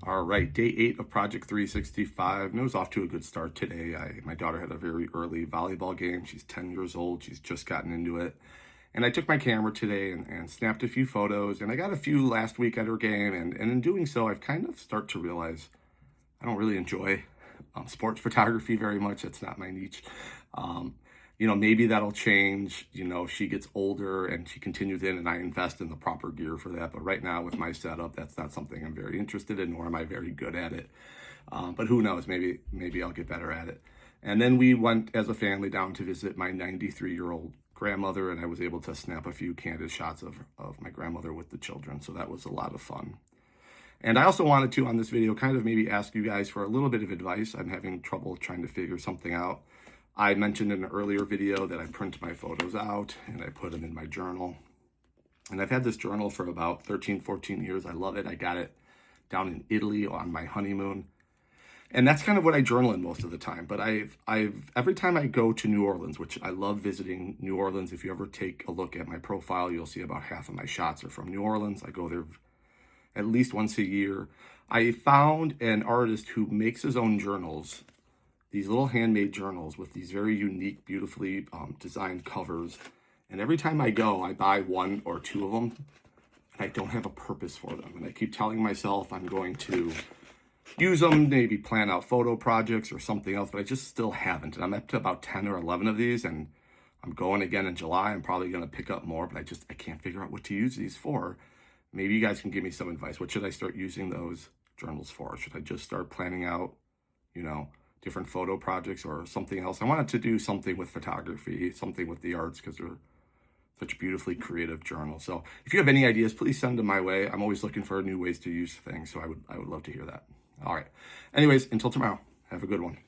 All right, day 8 of Project 365, and it was off to a good start today. My daughter had a very early volleyball game. She's 10 years old. She's just gotten into it. And I took my camera today and snapped a few photos, and I got a few last week at her game. And in doing so, I've kind of start to realize I don't really enjoy sports photography very much. It's not my niche. Maybe that'll change, if she gets older and she continues in and I invest in the proper gear for that. But right now with my setup, that's not something I'm very interested in, nor am I very good at it. But who knows, maybe I'll get better at it. And then we went as a family down to visit my 93-year-old grandmother, and I was able to snap a few candid shots of my grandmother with the children. So that was a lot of fun. And I also wanted to, on this video, kind of maybe ask you guys for a little bit of advice. I'm having trouble trying to figure something out. I mentioned in an earlier video that I print my photos out and I put them in my journal. And I've had this journal for about 13, 14 years. I love it. I got it down in Italy on my honeymoon. And that's kind of what I journal in most of the time. But every time I go to New Orleans, which I love visiting New Orleans. If you ever take a look at my profile, you'll see about half of my shots are from New Orleans. I go there at least once a year. I found an artist who makes his own journals, these little handmade journals with these very unique, beautifully designed covers. And every time I go, I buy one or two of them. And I don't have a purpose for them. And I keep telling myself I'm going to use them, maybe plan out photo projects or something else, but I just still haven't. And I'm up to about 10 or 11 of these, and I'm going again in July. I'm probably going to pick up more, but I can't figure out what to use these for. Maybe you guys can give me some advice. What should I start using those journals for? Should I just start planning out, different photo projects or something else? I wanted to do something with photography, something with the arts, because they're such beautifully creative journals. So if you have any ideas, please send them my way. I'm always looking for new ways to use things, so I would love to hear that. All right. Anyways, until tomorrow, have a good one.